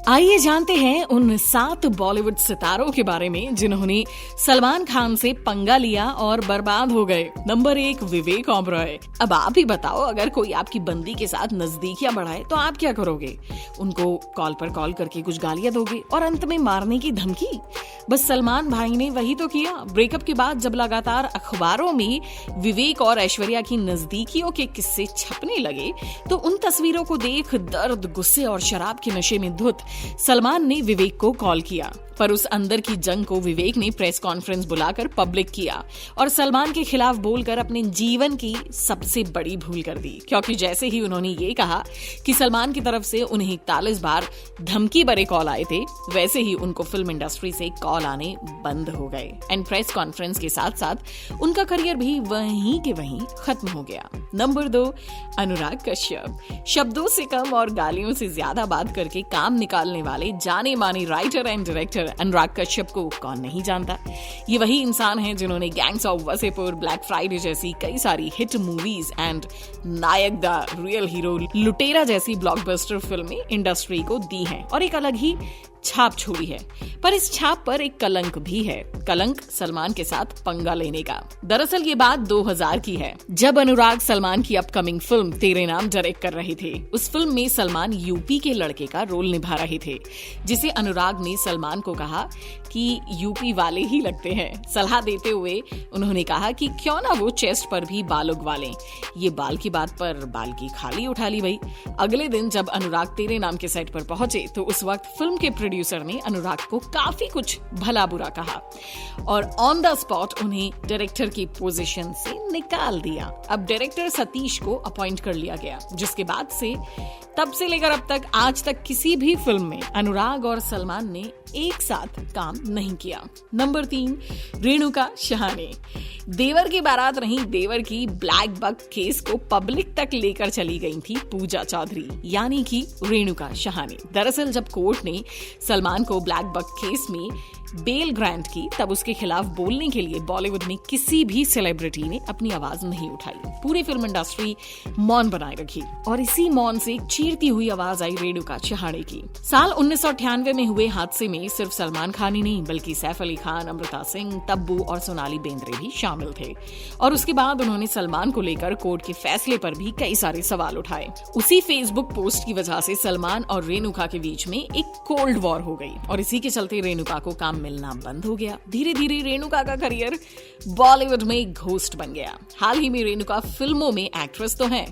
आइए जानते हैं उन 7 बॉलीवुड सितारों के बारे में जिन्होंने सलमान खान से पंगा लिया और बर्बाद हो गए। नंबर 1, विवेक ओबरॉय। अब आप ही बताओ, अगर कोई आपकी बंदी के साथ नजदीकियां बढ़ाए तो आप क्या करोगे? उनको कॉल पर कॉल करके कुछ गालियां दोगे और अंत में मारने की धमकी? बस सलमान भाई ने वही तो किया। ब्रेकअप के बाद जब लगातार अखबारों में विवेक और ऐश्वर्या की नजदीकियों के किस्से छपने लगे तो उन तस्वीरों को देख दर्द, गुस्से और शराब के नशे में धुत सलमान ने विवेक को कॉल किया। पर उस अंदर की जंग को विवेक ने प्रेस कॉन्फ्रेंस बुलाकर पब्लिक किया और सलमान के खिलाफ बोलकर अपने जीवन की सबसे बड़ी भूल कर दी। क्योंकि जैसे ही उन्होंने ये कहा कि सलमान की तरफ से उन्हें 41 बार धमकी भरे कॉल आए थे, वैसे ही उनको फिल्म इंडस्ट्री से कॉल आने बंद हो गए। एंड प्रेस कॉन्फ्रेंस के साथ साथ उनका करियर भी वहीं के वहीं खत्म हो गया। नंबर 2, अनुराग कश्यप। शब्दों से कम और गालियों से ज्यादा बात करके काम निकालने वाले जाने माने writer and director Anurag Kashyap को कौन नहीं जानता। ये वही इंसान हैं जिन्होंने gangs of Wasseypur, black Friday जैसी कई सारी hit movies and Nayak the real hero, Lootera जैसी ब्लॉकबस्टर फिल्में इंडस्ट्री को दी हैं और एक अलग ही छाप छोड़ी है। पर इस छाप पर एक कलंक भी है, कलंक सलमान के साथ पंगा लेने का। दरअसल ये बात 2000 की है, जब अनुराग सलमान की अपकमिंग फिल्म तेरे नाम डायरेक्ट कर रहे थे। उस फिल्म में सलमान यूपी के लड़के का रोल निभा रहे थे, जिसे अनुराग ने सलमान को कहा कि यूपी वाले ही लगते हैं। सलाह देते हुए उन्होंने कहा कि क्यों ना वो चेस्ट पर भी बाल उगवा लें। ये बाल की बात पर बाल की खाली उठा ली भाई। अगले दिन जब अनुराग तेरे नाम के सेट पर पहुंचे तो उस वक्त फिल्म के प्रोड्यूसर ने अनुराग को काफी कुछ भला बुरा कहा और ऑन द स्पॉट उन्हें डायरेक्टर की पोजीशन से निकाल दिया। अब डायरेक्टर सतीश को अपॉइंट कर लिया गया, जिसके बाद से तब से लेकर अब तक आज तक किसी भी फिल्म में अनुराग और सलमान ने एक साथ काम नहीं किया। नंबर 3, रेणुका शहाणे। देवर की बारात नहीं, देवर की ब्लैक बक केस को पब्लिक तक लेकर चली गई थी पूजा चौधरी, यानी कि रेणुका शहाणे। दरअसल जब कोर्ट ने सलमान को ब्लैक बक केस में बेल ग्रांट की, तब उसके खिलाफ बोलने के लिए बॉलीवुड में किसी भी सेलिब्रिटी ने अपनी आवाज नहीं उठाई। पूरी फिल्म इंडस्ट्री मौन बनाए रखी और इसी मौन से चीरती हुई आवाज आई रेणुका शहाणे की। साल 1998 में हुए हादसे में सिर्फ सलमान खान ही नहीं बल्कि सैफ अली खान, अमृता सिंह, तब्बू और सोनाली बेंद्रे भी शामिल थे। और उसके बाद उन्होंने सलमान को लेकर कोर्ट के फैसले पर भी कई सारे सवाल उठाए। उसी फेसबुक पोस्ट की वजह से सलमान और रेणुका के बीच में एक कोल्ड वॉर हो गई और इसी के चलते रेणुका को काम मिलना बंद हो गया। धीरे धीरे रेणुका का करियर बॉलीवुड में घोस्ट बन गया। हाल ही में रेणुका फिल्मों में एक्ट्रेस तो है,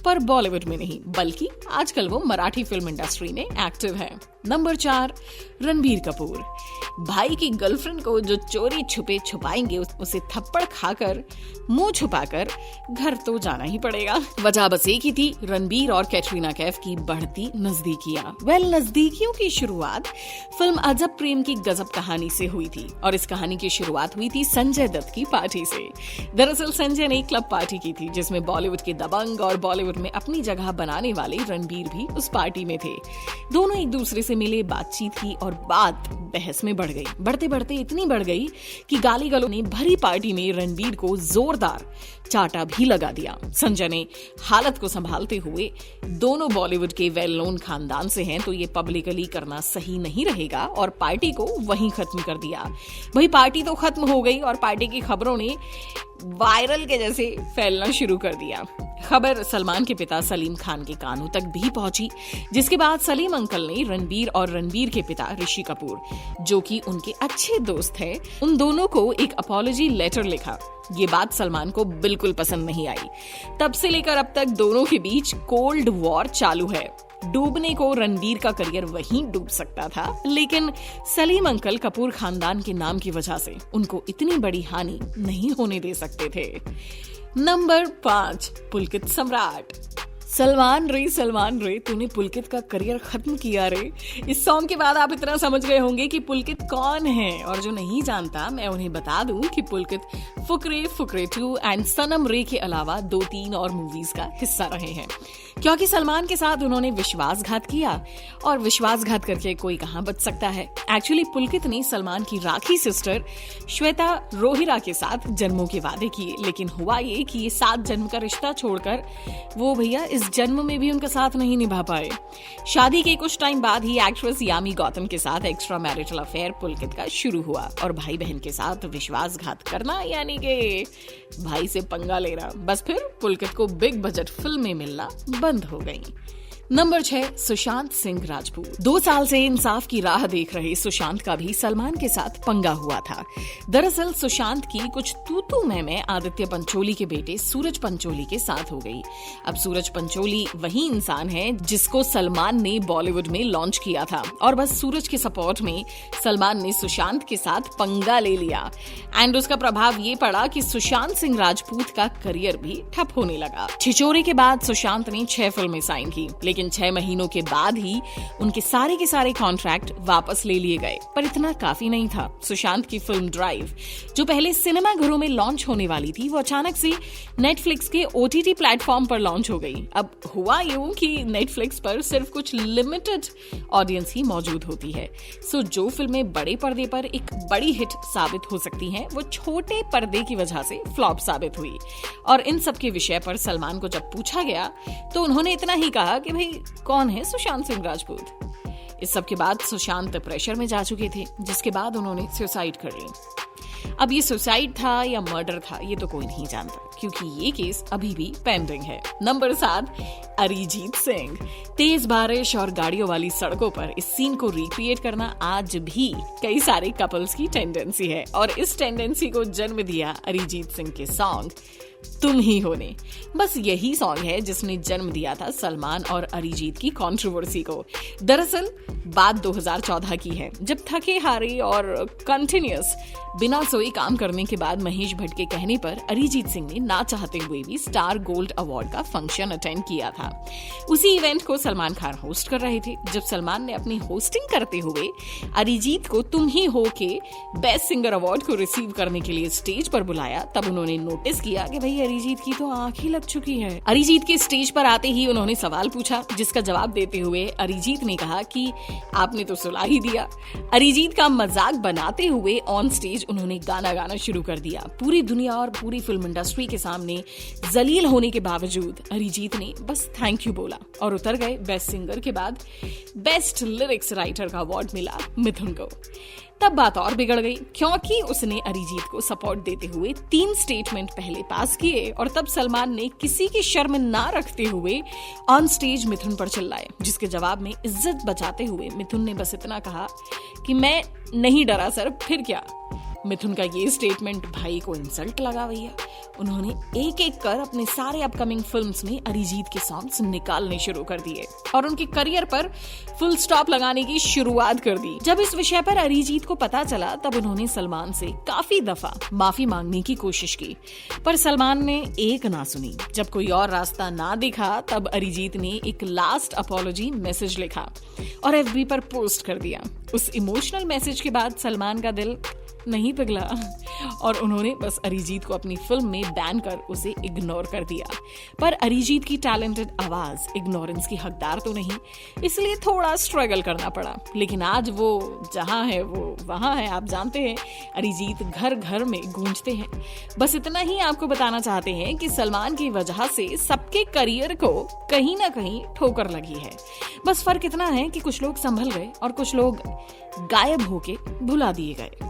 पर बॉलीवुड में नहीं, बल्कि आजकल वो मराठी फिल्म इंडस्ट्री में एक्टिव है। नंबर 4, रणबीर कपूर। भाई की गर्लफ्रेंड को जो चोरी छुपे छुपाएंगे उसे थप्पड़ खाकर मुंह छुपाकर घर तो जाना ही पड़ेगा। वजह बस एक ही थी, रणबीर और कैटरीना कैफ की बढ़ती नजदीकियां। नजदीकियों की शुरुआत फिल्म अजब प्रेम की गजब कहानी से हुई थी और इस कहानी की शुरुआत हुई थी संजय दत्त की पार्टी से। दरअसल संजय ने क्लब पार्टी की थी जिसमें बॉलीवुड के दबंग और बॉलीवुड में अपनी जगह बनाने वाले रणबीर भी उस पार्टी में थे। दोनों एक दूसरे से मिले, बातचीत की और बात बहस में बढ़ गई। बढ़ते बढ़ते इतनी बढ़ गई कि गाली गलों ने भरी पार्टी में रणबीर को जोरदार चाटा भी लगा दिया। संजय ने हालत को संभालते हुए, दोनों बॉलीवुड के वेल नोन खानदान से हैं तो ये पब्लिकली करना सही नहीं रहेगा, और पार्टी को वहीं खत्म कर दिया। वही पार्टी तो खत्म हो गई और पार्टी की खबरों ने वायरल के जैसे फैलना शुरू कर दिया। खबर सलमान के पिता सलीम खान के कानों तक भी पहुंची, जिसके बाद सलीम अंकल ने रणबीर और रणबीर के पिता ऋषि कपूर, जो कि उनके अच्छे दोस्त हैं, उन दोनों को एक अपॉलॉजी लेटर लिखा। ये बात सलमान को बिल्कुल पसंद नहीं आई। तब से लेकर अब तक दोनों के बीच कोल्ड वॉर चालू है। डूबने को रणबीर का करियर वहीं डूब सकता था, लेकिन सलीम अंकल कपूर खानदान के नाम की वजह से उनको इतनी बड़ी हानि नहीं होने दे सकते थे। नंबर 5, पुलकित सम्राट। सलमान रे तूने पुलकित का करियर खत्म किया रे। इस सॉन्ग के बाद आप इतना समझ गए होंगे कि पुलकित कौन है, और जो नहीं जानता मैं उन्हें बता दूं कि पुलकित फुकरे 2 एंड सनम रे के अलावा 2-3 और मूवीज का हिस्सा रहे हैं। क्योंकि सलमान के साथ उन्होंने विश्वासघात किया, और विश्वासघात करके कोई कहां बच सकता है। एक्चुअली पुलकित ने सलमान की राखी सिस्टर श्वेता रोहिरा के साथ जन्मों के वादे किए, लेकिन हुआ ये कि ये 7 जन्म का रिश्ता छोड़कर वो भैया इस जन्म में भी उनका साथ नहीं निभा पाए। शादी के कुछ टाइम बाद ही एक्ट्रेस यामी गौतम के साथ एक्स्ट्रा मैरिटल अफेयर पुलकित का शुरू हुआ और भाई बहन के साथ विश्वासघात करना यानी कि भाई से पंगा लेना, बस फिर पुलकित को बिग बजट फिल्में मिलना बंद हो गई। नंबर 6, सुशांत सिंह राजपूत। 2 साल से इंसाफ की राह देख रहे सुशांत का भी सलमान के साथ पंगा हुआ था। दरअसल सुशांत की कुछ तू मैं आदित्य पंचोली के बेटे सूरज पंचोली के साथ हो गई। अब सूरज पंचोली वही इंसान है जिसको सलमान ने बॉलीवुड में लॉन्च किया था और बस सूरज के सपोर्ट में सलमान ने सुशांत के साथ पंगा ले लिया एंड उसका प्रभाव ये पड़ा कि सुशांत सिंह राजपूत का करियर भी ठप होने लगा। छिछोरे के बाद सुशांत ने 6 फिल्में साइन की, लेकिन 6 महीनों के बाद ही उनके सारे के सारे कॉन्ट्रैक्ट वापस ले लिए गए। पर इतना काफी नहीं था। सुशांत की फिल्म ड्राइव, जो पहले सिनेमा घरों में लॉन्च होने वाली थी, वो अचानक से नेटफ्लिक्स के OTT प्लेटफॉर्म पर लॉन्च हो गई। अब हुआ यूं कि नेटफ्लिक्स पर सिर्फ कुछ लिमिटेड ऑडियंस ही मौजूद होती है। सो जो फिल्में बड़े पर्दे पर एक बड़ी हिट साबित हो सकती हैं, वो छोटे पर्दे की वजह से फ्लॉप साबित हुई। और इन सब के विषय पर सलमान को जब पूछा गया तो उन्होंने इतना ही कहा कि भाई कौन है सुशांत सिंह राजपूत। इस सब के बाद सुशांत प्रेशर में जा चुके थे, जिसके बाद उन्होंने सुसाइड कर ली। अब ये सुसाइड था या मर्डर था, ये तो कोई नहीं जानता, क्योंकि ये केस अभी भी पेंडिंग है। नंबर 7, अरिजीत सिंह। तेज बारिश और गाड़ियों वाली सड़कों पर इस सीन को रिक्रिएट करना आज भी कई सारे कपल्स की टेंडेंसी है और इस टेंडेंसी को जन्म दिया अरिजीत सिंह के सॉन्ग तुम ही हो ने। बस यही सॉन्ग है जिसने जन्म दिया था सलमान और अरिजीत की कंट्रोवर्सी को। दरअसल बात 2014 की है, जब थके हारे और कंटिन्यूअस बिना सोए काम करने के बाद महेश भट्ट के कहने पर अरिजीत सिंह ने ना चाहते हुए भी स्टार गोल्ड अवार्ड का फंक्शन अटेंड किया था। उसी इवेंट को सलमान खान होस्ट कर रहे थे। जब सलमान ने अपनी होस्टिंग करते हुए अरिजीत को तुम ही हो के बेस्ट सिंगर अवार्ड को रिसीव करने के लिए स्टेज पर बुलाया, तब उन्होंने नोटिस किया कि भाई अरिजीत की तो आंख ही लग चुकी है। अरिजीत के स्टेज पर आते ही उन्होंने सवाल पूछा, जिसका जवाब देते हुए अरिजीत ने कहा कि आपने तो सुला ही दिया। अरिजीत का मजाक बनाते हुए ऑन स्टेज उन्होंने गाना शुरू कर दिया। पूरी दुनिया और पूरी फिल्म इंडस्ट्री के सामने जलील होने के बावजूद अरिजीत ने बस थैंक यू बोला और उतर गए। बेस्ट सिंगर के बाद बेस्ट लिरिक्स राइटर का अवार्ड मिला मिथुन को। तब बात और बिगड़ गई, क्योंकि उसने अरिजीत को सपोर्ट देते हुए 3 स्टेटमेंट पहले पास किए और तब सलमान ने किसी की शर्म ना रखते हुए ऑन स्टेज मिथुन पर चिल्लाए, जिसके जवाब में इज्जत बचाते हुए मिथुन ने बस इतना कहा कि मैं नहीं डरा सर, फिर क्या। मिथुन का ये स्टेटमेंट भाई को इंसल्ट लगा भैया। उन्होंने एक एक कर अपने सारे अपकमिंग फिल्म्स में अरिजीत के सॉन्ग्स निकालने शुरू कर दिए और उनके करियर पर फुल स्टॉप लगाने की शुरुआत कर दी। जब इस विषय पर अरिजीत को पता चला, तब उन्होंने सलमान से काफी दफा माफी मांगने की कोशिश की, पर सलमान ने एक ना सुनी। जब कोई और रास्ता ना दिखा, तब अरिजीत ने एक लास्ट अपॉलॉजी मैसेज लिखा और FB पर पोस्ट कर दिया। उस इमोशनल मैसेज के बाद सलमान का दिल नहीं पिघला और उन्होंने बस अरिजीत को अपनी फिल्म में बैन कर उसे इग्नोर कर दिया। पर अरिजीत की टैलेंटेड आवाज इग्नोरेंस की हकदार तो नहीं, इसलिए थोड़ा स्ट्रगल करना पड़ा। लेकिन आज वो जहां है वो वहां है। आप जानते हैं, अरिजीत घर घर में गूंजते हैं। बस इतना ही आपको बताना चाहते हैं कि सलमान की वजह से सबके करियर को कहीं ना कहीं ठोकर लगी है। बस फर्क इतना है कि कुछ लोग संभल गए और कुछ लोग गायब होके भुला दिए गए।